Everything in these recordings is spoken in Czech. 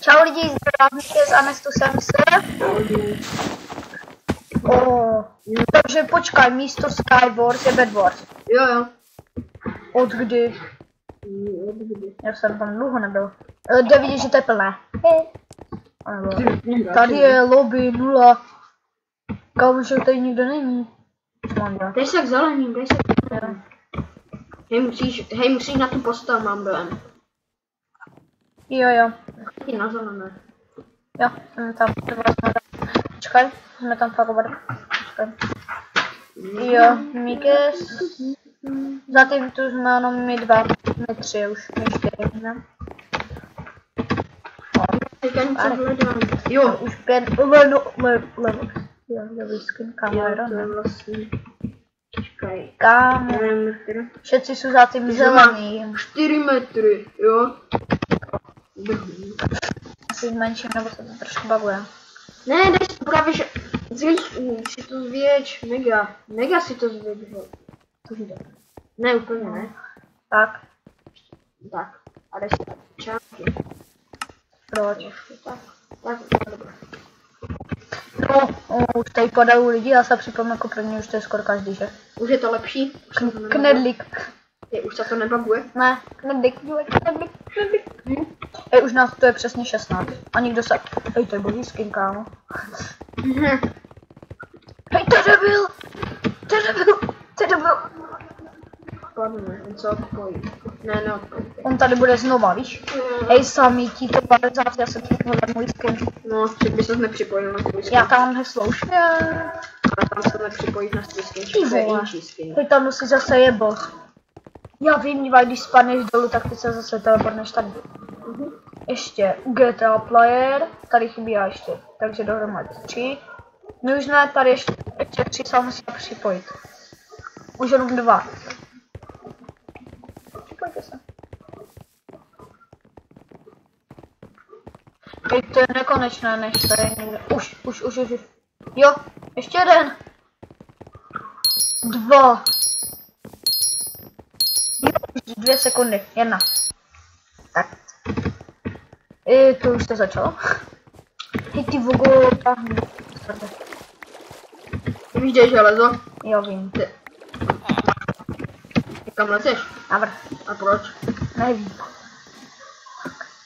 Čau lidi, zdravím z Anestu jsem se. Takže počkaj, místo Skywars je Bed Wars. Jo. Od kdy? Já jsem tam dlouho nebyl. Jde vidět, že to je plné. Tady je lobby 0. Kámo, že tady nikdo není. Dej se k zelením, dej se k zelením. Hej, musíš na tu postel, mám dojem. Jo. Taky na zelené. Jo, jsem tam. Počkaj, jsme tam fakt oba. Počkaj. Jo, Mikes. Zatím tu jsme jenom my dva, my tři už, my čtyři, ne? Teďka něco hledám. Jo, už 5 level. Jo, dobrý skin, kamera. To je vlastně. Počkej. Kámo. Všetci jsou za tím zelený. 4 metry, jo. Asi zmenším, nebo se to trošku baguje. Ne, dej si právě, že si to zvětš, mega si to zvětš, to jde. Ne, úplně ne. Tak. A dej si čánky. Proč? Tak, dobré. No, už tady padají lidi, já se připomínám jako první, už to je skoro každý, že? Už je to lepší? Knedlík. Už se to nebaguje? Ne, knedlík. Už nás to je přesně 16. A nikdo se... Hej, to je boží skin, kámo. Hej, to debil. Padne, on se odpojí. Ne, On tady bude znova, víš? Hej, samý ti to 50, já jsem připojil můj skin. No, však bys se nepřipojil na tvůj skin. Já tam heslo už. Ale tam se nepřipojíš na tvůj skin, to je inčí skin. Hej, tam si zase jebl. Já vím, když spadneš dolů, tak ty se zase teleportneš tady. Ještě GTA player, tady chybí ještě, takže dohromady 3. My už jsme tady ještě 3 se musíme připojit. Už jenom 2. Připojte se. To je nekonečné, než tady někde. Už. Jo, ještě jeden. 2. Jo, už 2 sekundy, 1. Tak. To už to začalo. Hej, ty vogo, táhni. Víš, kde je železo? Jo, vím. Ty kam leceš? Navrch. A proč? Nevím.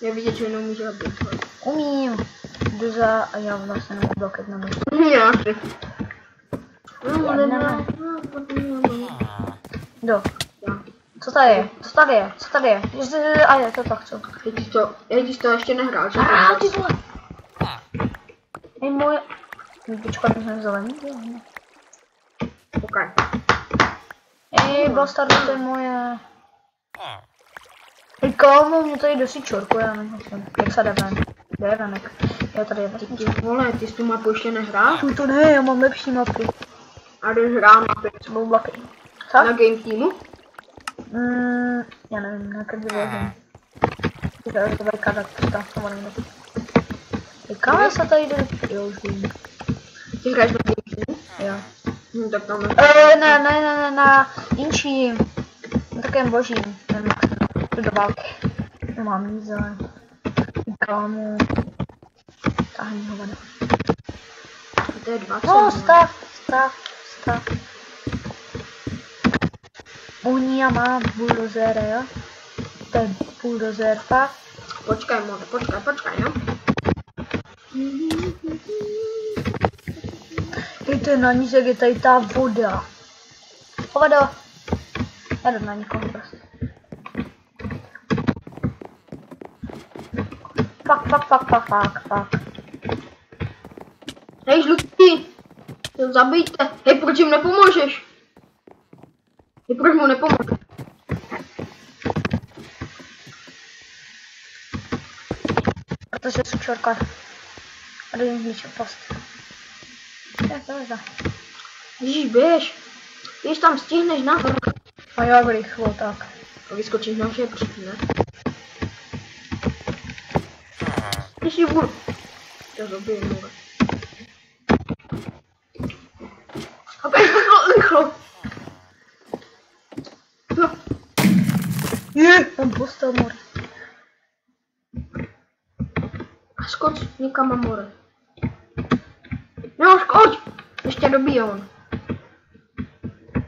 Je vidět, že neumíš hodit. Umím. Jdu za a já vlastně nemůžu bloket na můžu. Já. Jdu. Co tady je? A je, to tak co. Já to ještě nehrál, že? Ty vole. Hej, moje... Počkat, my jsme zelený. Pokaj. Hej, Bastard, to je moje. Hej, kámo, mě tady dosí čorku, já nevím. Jak se jde ven? Kde je venek? Jo, tady je Ty vole, ty jsi tu mapu ještě nehrál? To ne, já mám lepší mapy. A jdeš hrát mapy? Co budou blaky? Co? Na Game Teamu? Já nevím, nějaké vyvěřím. To bude kazat, to nevím. Kámo se tady jde? Jo, už vím. Ty hraješ na Game Teamu? Jo. Tak tam Ne, na inčím. Na takovém božím. Nevím, jak se to do války. Mám nic, ale... Kámo. Tahni hovada. To je 20. No, stav. Unia má buldozer, jo? To je buldozer, fakt. Počkaj, jo? Víte, na nízek je tady ta voda. Hovado. Já jdu na někoho prostě. Fak. Hej, žlutý! To zabijte. Hej, proč jim nepomůžeš? Hej, proč mu nepomůžeš? Protože jsou čorka. A jdu jim zničit post. Jak to je? Ježíš, běž. Běž tam, stihneš nahoru. A já rychlo, tak. A vyskočíš na žebřík, ne? Ježíš, budu. To zabijem, more. A běž rychlo. Je, tam postel, more. Skoč někam na more. No, skoč! Ještě dobije on.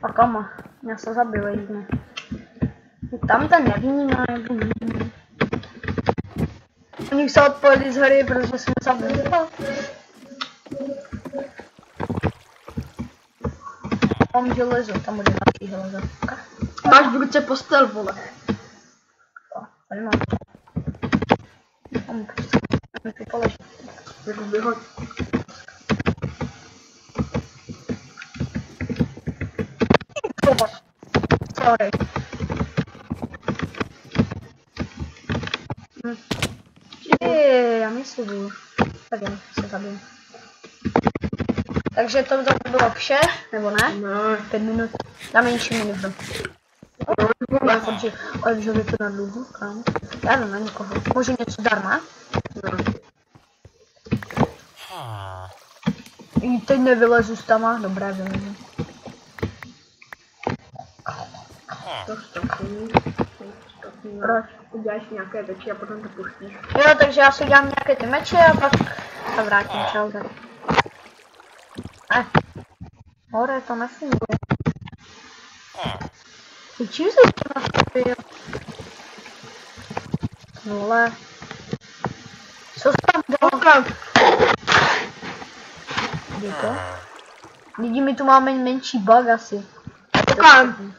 A kam? Já se zabil jedně. Tam ten nevnímá, nebo oni se odpojili z hry, protože jsme zabili. Tam železo, tam bude další železo. Máš v ruce postel, vole. Tady mám. Tam to položí. Tak vyhoď. Sorry. Já myslím, tak jen se zabiju. Takže to bylo vše, nebo ne? Ne. 5 minut. Dáme ještě minutu. Ale že to na dlouho, kam? Já nevím, na někoho. Může něco darma? Ne. I teď nevylezu s tama, dobré, vylezu. To stopní. Proč? Uděláš nějaké věci a potom to pustíš. Jo, takže já si udělám nějaké ty meče a pak se vrátím, čau tady. Hore, to nefunguje. Ty čím se to nastavil? Vole. Co jsi tam dal? Děko? Lidi, my tu máme menší bug asi. Kam?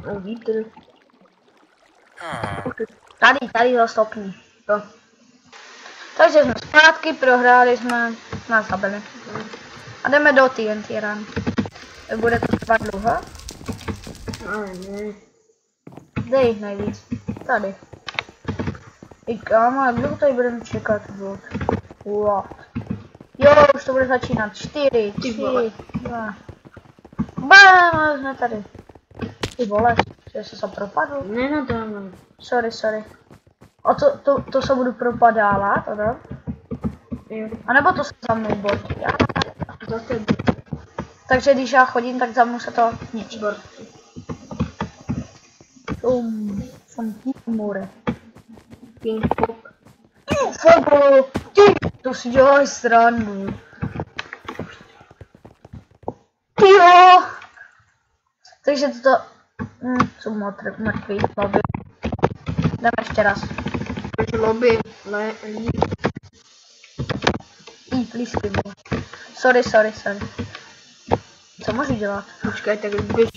No, vítr. Tady ho stopni. Jo. Takže jsme zpátky, prohráli jsme, nás zabili. A jdeme do TNT run. Bude to trvat dlouho? Ne. Kde jich nejvíc? Tady. I kámo, jak dlouho tady budeme čekat? Wow. Jo, už to bude začínat. 4, 3, 2. Bám, jsme tady. Ty vole, že se propadl. Nenadáme. Sorry. A to se budu propadávat, ano? Jo. A nebo to se za mnou bod? Zase Takže když já chodím, tak za mnou se to ničí. Jsem more. King Pop. Fogo! Ty! To si děláš srandu. Jo! Takže toto... jsou mrtví, lobby. Jdeme ještě raz. Lobby. Please, sorry. Co můžu dělat? Počkej, tak běž.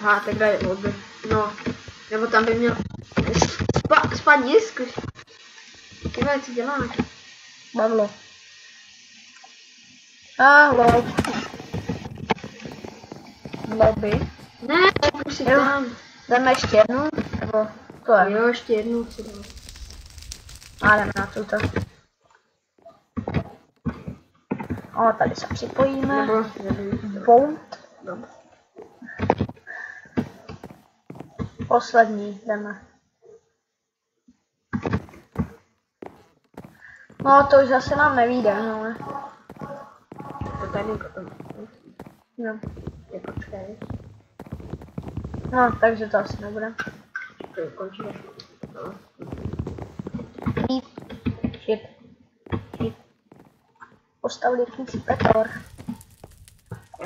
Aha, tak daj lobby. No. Nebo tam by měl... Spadni, zkuš. Kývaj, co děláš? Bavlo. Halo. Lobby. Ne, už si tam. Dáme ještě jednu, nebo to je? Jo, ještě jednou si dám. A jdeme na tuto. O, tady se připojíme. Nebo Bound. Dobře. Poslední jdeme. No to už zase nám nevíde, no. To tady potom. No. Je počkej. No, takže to asi nebude. To je končí. No. Shit. Postavili jakýsi Petor.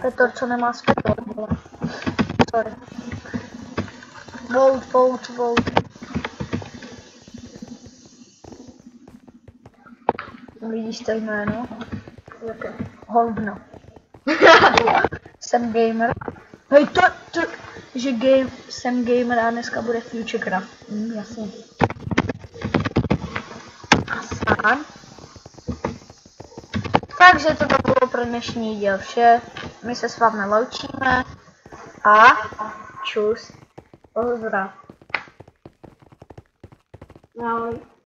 Petor, co nemá Petor, vole. Sorry. Vote. Vidíš to jméno? Jaké? Hovno. Jsem gamer. Hej, že jsem gamer a dneska bude Futurecraft. Jasně. Asan. Takže to bylo pro dnešní díl vše. My se s vámi loučíme. A čus. Pozdrav. Ahoj.